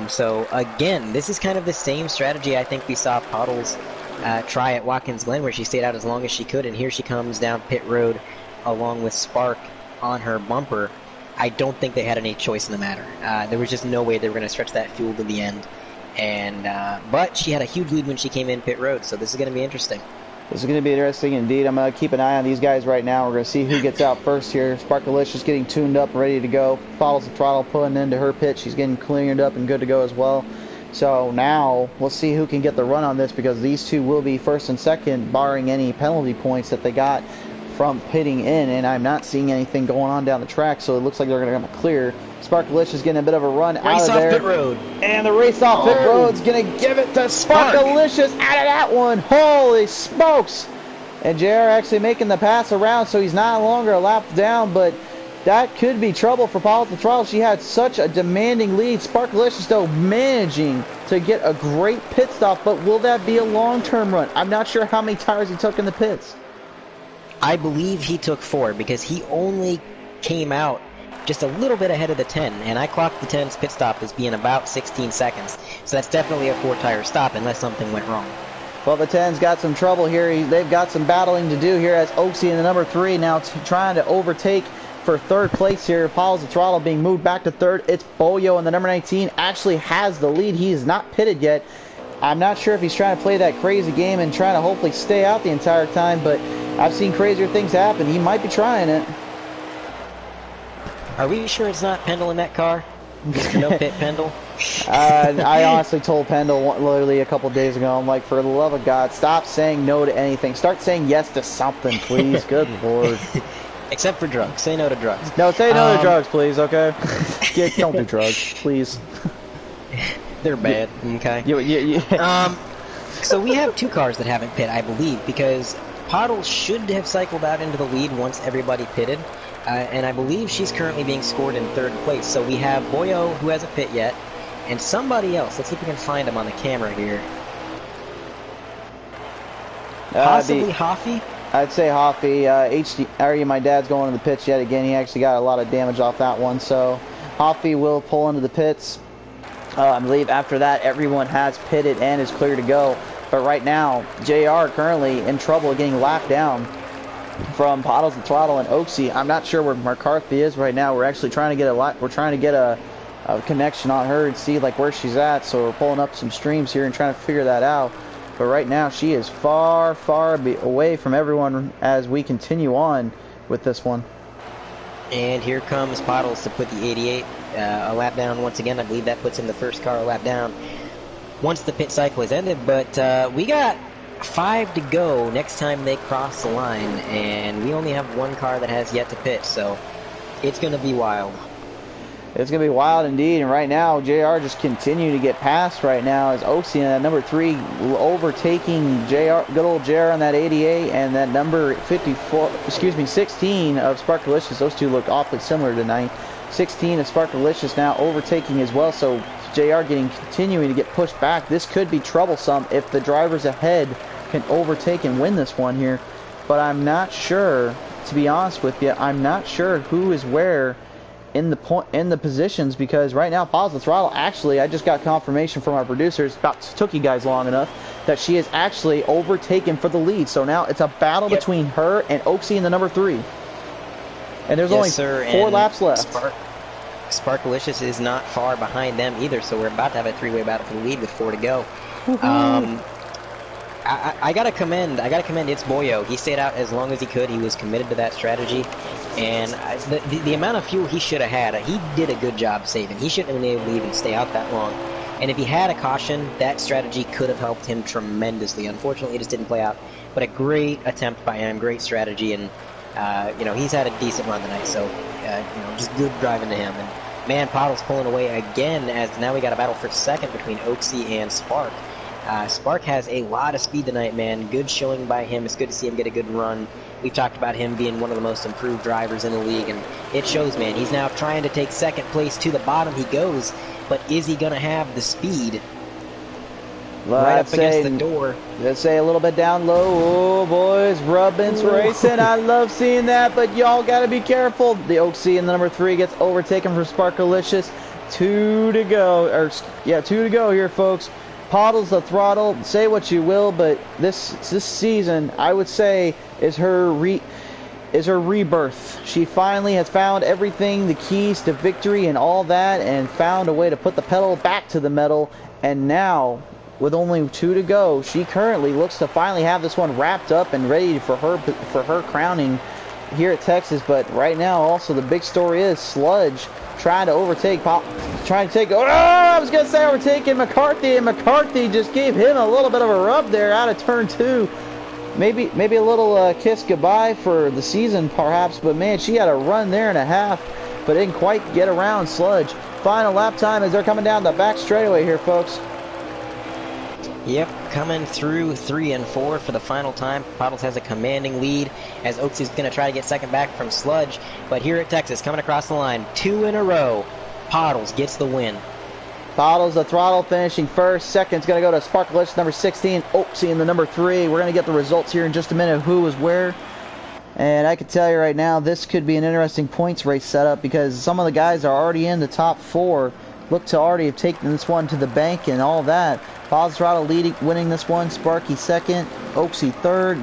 So again, this is kind of the same strategy I think we saw Puddles try at Watkins Glen, where she stayed out as long as she could, and here she comes down pit road along with Spark on her bumper. I don't think they had any choice in the matter. There was just no way they were going to stretch that fuel to the end. And but she had a huge lead when she came in pit road, so this is going to be interesting. This is going to be interesting indeed. I'm going to keep an eye on these guys right now. We're going to see who gets out first here. Sparkalicious getting tuned up, ready to go. Follows the throttle, pulling into her pit. She's getting cleared up and good to go as well. So now we'll see who can get the run on this, because these two will be first and second, barring any penalty points that they got from pitting in. And I'm not seeing anything going on down the track, so it looks like they're going to clear. Sparkalicious getting a bit of a run out of there. Pit road. And the race off pit road's going to give it to Sparkalicious out of that one. Holy smokes. And JR actually making the pass around, so he's not longer a lap down, but that could be trouble for Paul at the throttle. She had such a demanding lead. Sparkalicious, though, managing to get a great pit stop, but will that be a long-term run? I'm not sure how many tires he took in the pits. I believe he took 4, because he only came out just a little bit ahead of the 10, and I clocked the 10's pit stop as being about 16 seconds. So that's definitely a 4-tire stop unless something went wrong. Well, the 10's got some trouble here. They've got some battling to do here as Oaksy in the number 3 now trying to overtake for third place here. Paul's the throttle being moved back to third. It's Boyo in the number 19 actually has the lead. He is not pitted yet. I'm not sure if he's trying to play that crazy game and trying to hopefully stay out the entire time, but I've seen crazier things happen. He might be trying it. Are we sure it's not Pendle in that car? No pit Pendle? I honestly told Pendle literally a couple days ago, I'm like, for the love of God, stop saying no to anything. Start saying yes to something, please. Good Lord. Except for drugs. Say no to drugs. No, say no to drugs, please, okay? Yeah, don't do drugs, please. They're bad, okay? So we have 2 cars that haven't pit, I believe, because Poddle should have cycled out into the lead once everybody pitted. And I believe she's currently being scored in 3rd place. So we have Boyo, who hasn't pit yet, and somebody else. Let's see if we can find him on the camera here. Possibly Hoffy? I'd say Hoffy. My dad's going to the pits yet again. He actually got a lot of damage off that one. So Hoffy will pull into the pits. I believe after that, everyone has pitted and is clear to go. But right now, JR currently in trouble getting lapped down from Poddles and Throttle and Oaksy. I'm not sure where McCarthy is right now. We're actually trying to get a connection on her and see like where she's at. So we're pulling up some streams here and trying to figure that out. But right now she is far away from everyone as we continue on with this one. And here comes Poddles to put the 88 a lap down once again. I believe that puts him the first car a lap down once the pit cycle is ended. But we got 5 to go next time they cross the line, and we only have 1 car that has yet to pit, so it's going to be wild. It's going to be wild indeed, and right now JR just continuing to get past right now as Oaksy in number 3 overtaking JR, good old JR on that 88, and that number 16 of Sparkalicious. Those two look awfully similar tonight. 16 of Sparkalicious now overtaking as well, so JR continuing to get pushed back. This could be troublesome if the drivers ahead can overtake and win this one here. But I'm not sure, to be honest with you, I'm not sure who is where in the positions, because right now Pause the Throttle, actually I just got confirmation from our producers, took you guys long enough, that she is actually overtaken for the lead. So now it's a battle between her and Oaksy in the number 3. And there's only 4 laps left. Sparkalicious is not far behind them either, so we're about to have a 3-way battle for the lead with 4 to go. I gotta commend It's Boyo. He stayed out as long as he could. He was committed to that strategy, and the amount of fuel he should have had, he did a good job saving. He shouldn't have been able to even stay out that long. And if he had a caution, that strategy could have helped him tremendously. Unfortunately, it just didn't play out. But a great attempt by him, great strategy, and he's had a decent run tonight. So just good driving to him. And man, Poddle's pulling away again, as now we got a battle for second between Oaksy and Spark. Spark has a lot of speed tonight, man. Good showing by him. It's good to see him get a good run. We've talked about him being one of the most improved drivers in the league, and it shows, man. He's now trying to take second place. To the bottom he goes, but is he going to have the speed Right up against the door. Let's say a little bit down low. Oh, boys, Rubbins racing. I love seeing that, but y'all got to be careful. The Oaksy in the number 3 gets overtaken from Sparkalicious. 2 to go. Yeah, 2 to go here, folks. Poddles the throttle. Say what you will, but this season, I would say, is her rebirth. She finally has found everything, the keys to victory and all that, and found a way to put the pedal back to the metal. And now, with only 2 to go, she currently looks to finally have this one wrapped up and ready for her crowning here at Texas. But right now, also the big story is Sludge trying to overtaking McCarthy, and McCarthy just gave him a little bit of a rub there out of turn 2. Maybe a little kiss goodbye for the season, perhaps, but man, she had a run there and a half, but didn't quite get around Sludge. Final lap time as they're coming down the back straightaway here, folks. Yep, coming through 3 and 4 for the final time. Poddles has a commanding lead as Oaksy's going to try to get second back from Sludge. But here at Texas, coming across the line, 2 in a row, Poddles gets the win. Poddles the throttle, finishing first. Second's going to go to Sparkalicious, number 16. Oaksy in the number 3. We're going to get the results here in just a minute, who was where. And I can tell you right now, this could be an interesting points race setup because some of the guys are already in the top 4. Look to already have taken this one to the bank and all that. Poddles throttle winning this one. Sparky second. Oaksy third.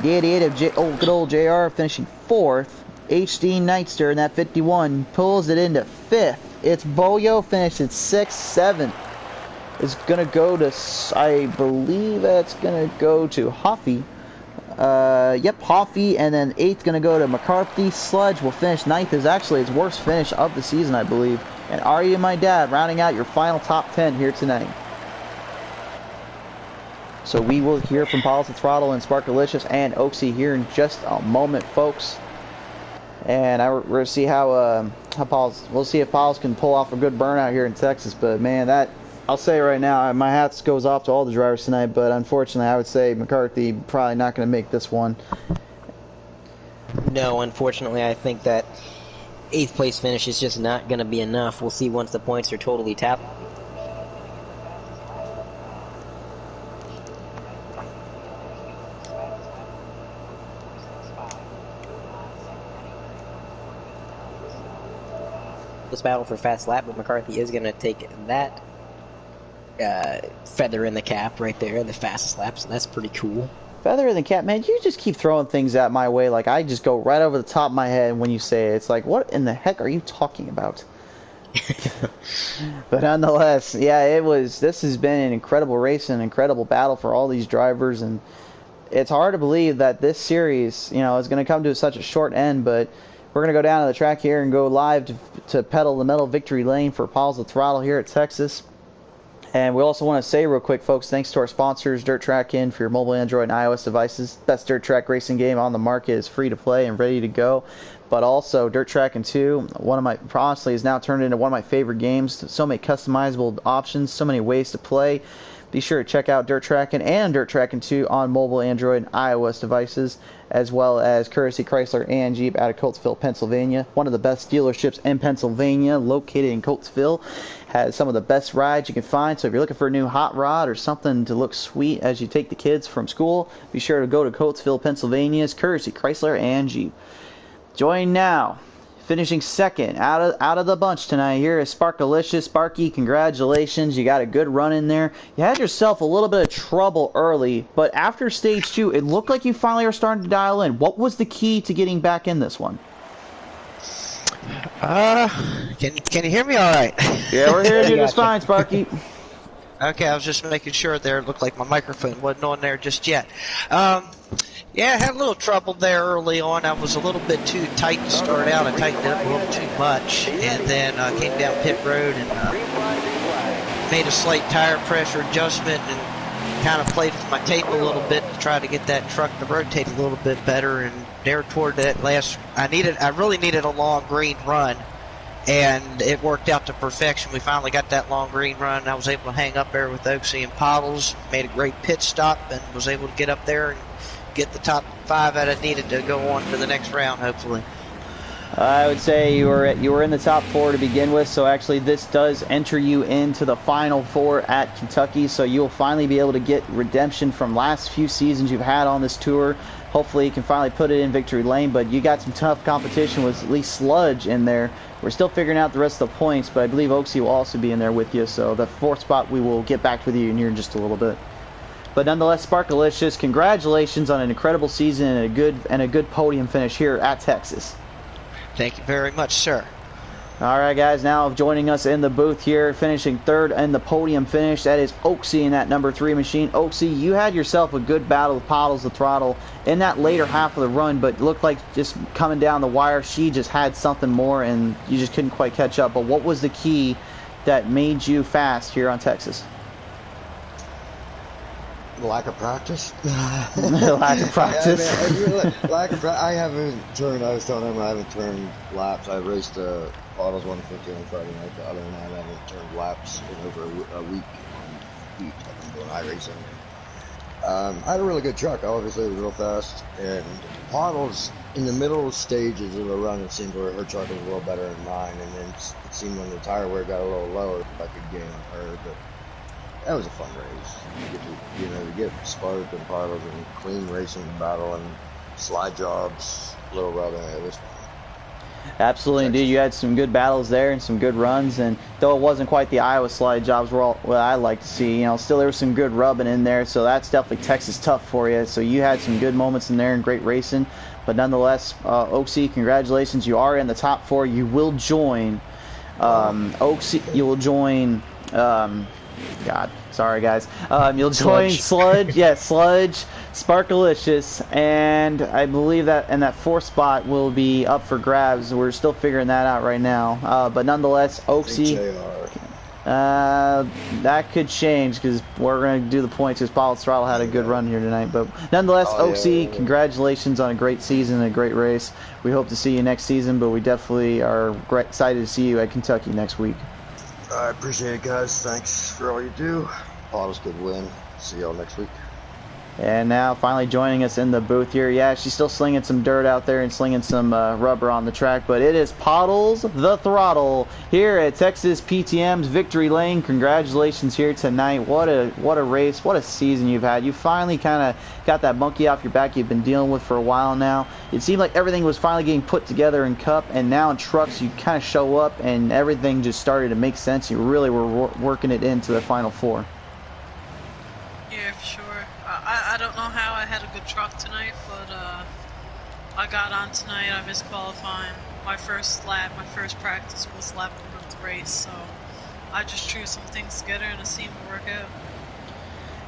The 88 of good old JR finishing 4th. HD Nightster in that 51 pulls it into 5th. It's Boyo finished at 6th. 7th is going to go to, I believe that's going to go to Hoffy. Yep, Hoffy, and then 8th going to go to McCarthy. Sludge will finish 9th. Is actually its worst finish of the season, I believe. And Are You My Dad rounding out your final top 10 here tonight. So we will hear from Poddles the Throttle and Sparkalicious and Oaksy here in just a moment, folks. And we're going to see how Poddles, we'll see if Poddles can pull off a good burnout here in Texas. But man, that, I'll say right now, my hat goes off to all the drivers tonight. But unfortunately, I would say McCarthy probably not going to make this one. No, unfortunately, I think that 8th place finish is just not going to be enough. We'll see once the points are totally tapped. This battle for fast lap, but McCarthy is going to take that feather in the cap right there, the fastest lap, so that's pretty cool. Feather in the cap, man, you just keep throwing things at my way like I just go right over the top of my head when you say it. It's like, what in the heck are you talking about? But nonetheless, yeah, this has been an incredible race, an incredible battle for all these drivers, and it's hard to believe that this series, is going to come to such a short end, but we're going to go down to the track here and go live to pedal the metal victory lane for Poddles the Throttle here at Texas. And we also want to say real quick, folks, thanks to our sponsors, Dirt Track In for your mobile, Android, and iOS devices. Best dirt track racing game on the market is free to play and ready to go. But also, Dirt Trackin' 2, honestly, is now turned into one of my favorite games. So many customizable options, so many ways to play. Be sure to check out Dirt Trackin' and Dirt Trackin' 2 on mobile, Android, and iOS devices, as well as courtesy Chrysler and Jeep out of Coatesville, Pennsylvania. One of the best dealerships in Pennsylvania, located in Coatesville. Has some of the best rides you can find. So if you're looking for a new hot rod or something to look sweet as you take the kids from school, be sure to go to Coatesville, Pennsylvania's courtesy Chrysler and Jeep. Join now. Finishing second out of the bunch tonight here is Sparkalicious. Sparky, congratulations. You got a good run in there. You had yourself a little bit of trouble early, but after stage 2, it looked like you finally are starting to dial in. What was the key to getting back in this one? Can you hear me all right? Yeah, we're hearing you just fine, Sparky. Okay, I was just making sure there. It looked like my microphone wasn't on there just yet. Yeah, I had a little trouble there early on. I was a little bit too tight to start out. I tightened it up a little too much, and then came down pit road and made a slight tire pressure adjustment and kind of played with my tape a little bit to try to get that truck to rotate a little bit better. And there toward that last, I really needed a long green run, and it worked out to perfection. We finally got that long green run. I was able to hang up there with Oaksy and Poddles, made a great pit stop, and was able to get up there and get the top 5 that I needed to go on to the next round, hopefully. I would say you were in the top 4 to begin with, so actually this does enter you into the final 4 at Kentucky, so you'll finally be able to get redemption from last few seasons you've had on this tour. Hopefully you can finally put it in victory lane, but you got some tough competition with at least Sludge in there. We're still figuring out the rest of the points, but I believe Oaksy will also be in there with you, so the 4th spot we will get back with you in here in just a little bit. But nonetheless, Sparkalicious, congratulations on an incredible season and a good podium finish here at Texas. Thank you very much, sir. All right, guys, now joining us in the booth here, finishing 3rd in the podium finish, that is Oaksy in that number 3 machine. Oaksy, you had yourself a good battle with Pottles the Throttle in that later half of the run, but it looked like just coming down the wire, she just had something more and you just couldn't quite catch up. But what was the key that made you fast here on Texas? Lack of practice. Lack of practice. Lack of practice. I haven't turned. I was telling him I haven't turned laps. I raced Bottles 150 on Friday night. But other than that, I haven't turned laps in over a week on Heat. I've been doing iRacing. I had a really good truck. Obviously, it was real fast. And Bottles in the middle stages of the run, it seemed where her truck was a little better than mine. And then it seemed when the tire wear got a little lower, I could gain on her. But that was a fun race. To get sparked and Bottles and clean racing battle and slide jobs, little rubbing. It was fun. Absolutely, indeed. You had some good battles there and some good runs, and though it wasn't quite the Iowa slide jobs what I like to see, still there was some good rubbing in there, so that's definitely Texas tough for you. So you had some good moments in there and great racing, but nonetheless, Oaksy, congratulations. You are in the top 4. You will join Oaksy. You will join. God, sorry guys. You'll join Sludge. Yeah, Sludge, Sparkalicious, and I believe that and that 4th spot will be up for grabs. We're still figuring that out right now. But nonetheless, Oaksy, that could change because we're going to do the points because Paul Throttle had a good run here tonight. But nonetheless, Oaksy, congratulations on a great season and a great race. We hope to see you next season, but we definitely are excited to see you at Kentucky next week. I appreciate it, guys. Thanks for all you do. Bottles could win. See y'all next week. And now finally joining us in the booth here. Yeah, she's still slinging some dirt out there and slinging some rubber on the track, but it is Pottles the Throttle here at Texas PTM's Victory Lane. Congratulations here tonight. What a race, what a season you've had. You finally kind of got that monkey off your back you've been dealing with for a while now. It seemed like everything was finally getting put together in Cup, and now in trucks you kind of show up and everything just started to make sense. You really were working it into the Final 4. Yeah, for sure. I don't know how I had a good truck tonight, but I got on tonight. I missed qualifying. My first lap, my first practice was lap 1 of the race, so I just threw some things together and it seemed to work out.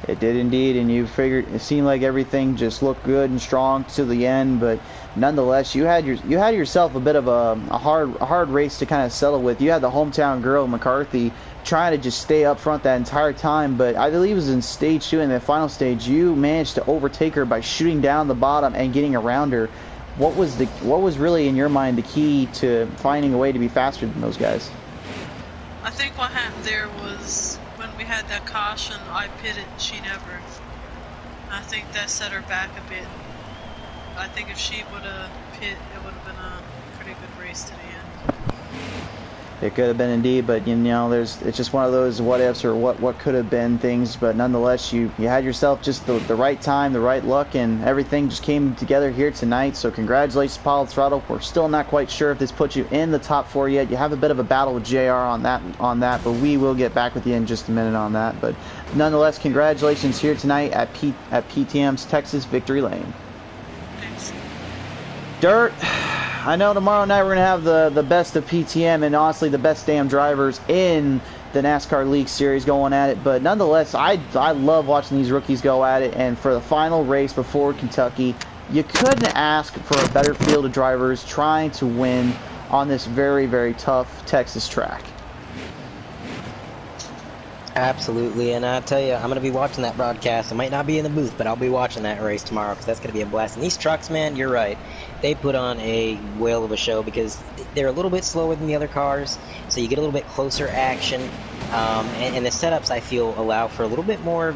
It did indeed, and you figured it seemed like everything just looked good and strong to the end, but nonetheless, you had yourself a bit of a hard race to kind of settle with. You had the hometown girl McCarthy trying to just stay up front that entire time, but I believe it was in stage 2, in the final stage, you managed to overtake her by shooting down the bottom and getting around her. What was really in your mind the key to finding a way to be faster than those guys? I think what happened there was when we had that caution, I pitted and she never. I think that set her back a bit. I think if she would have pit, it would have been a pretty good race to the end. It could have been indeed, but it's just one of those what ifs or what could have been things. But nonetheless, you had yourself just the right time, the right luck, and everything just came together here tonight. So congratulations, Paul Throttle. We're still not quite sure if this puts you in the top 4 yet. You have a bit of a battle with JR on that, but we will get back with you in just a minute on that. But nonetheless, congratulations here tonight at PTM's Texas Victory Lane. Thanks. Dirt. I know tomorrow night we're going to have the best of PTM and honestly the best damn drivers in the NASCAR League Series going at it. But nonetheless, I love watching these rookies go at it. And for the final race before Kentucky, you couldn't ask for a better field of drivers trying to win on this very, very tough Texas track. Absolutely, and I tell you, I'm going to be watching that broadcast. I might not be in the booth, but I'll be watching that race tomorrow because that's going to be a blast. And these trucks, man, you're right. They put on a whale of a show because they're a little bit slower than the other cars, so you get a little bit closer action. And the setups, I feel, allow for a little bit more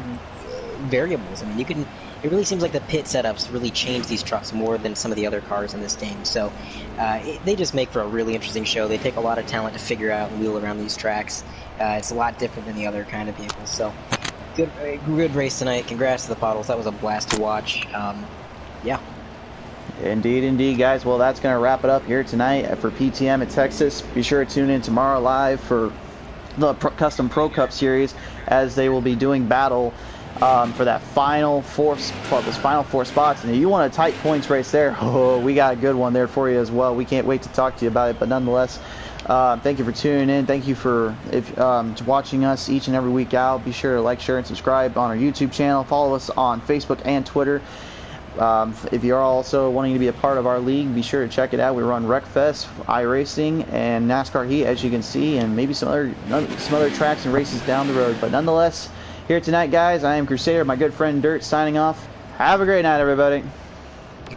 variables. I mean, it really seems like the pit setups really change these trucks more than some of the other cars in this game. So they just make for a really interesting show. They take a lot of talent to figure out and wheel around these tracks. It's a lot different than the other kind of vehicles. So good race tonight. Congrats to the Pottles. That was a blast to watch. Yeah. Indeed, guys. Well, that's going to wrap it up here tonight for PTM at Texas. Be sure to tune in tomorrow live for the Custom Pro Cup Series, as they will be doing battle for that final four spots. And if you want a tight points race there, oh, we got a good one there for you as well. We can't wait to talk to you about it. But nonetheless, thank you for tuning in. Thank you for watching us each and every week out. Be sure to like, share, and subscribe on our YouTube channel. Follow us on Facebook and Twitter. If you're also wanting to be a part of our league, be sure to check it out. We run Wreckfest, iRacing, and NASCAR Heat, as you can see, and maybe some other tracks and races down the road. But nonetheless, here tonight, guys, I am Crusader, my good friend Dirt, signing off. Have a great night, everybody.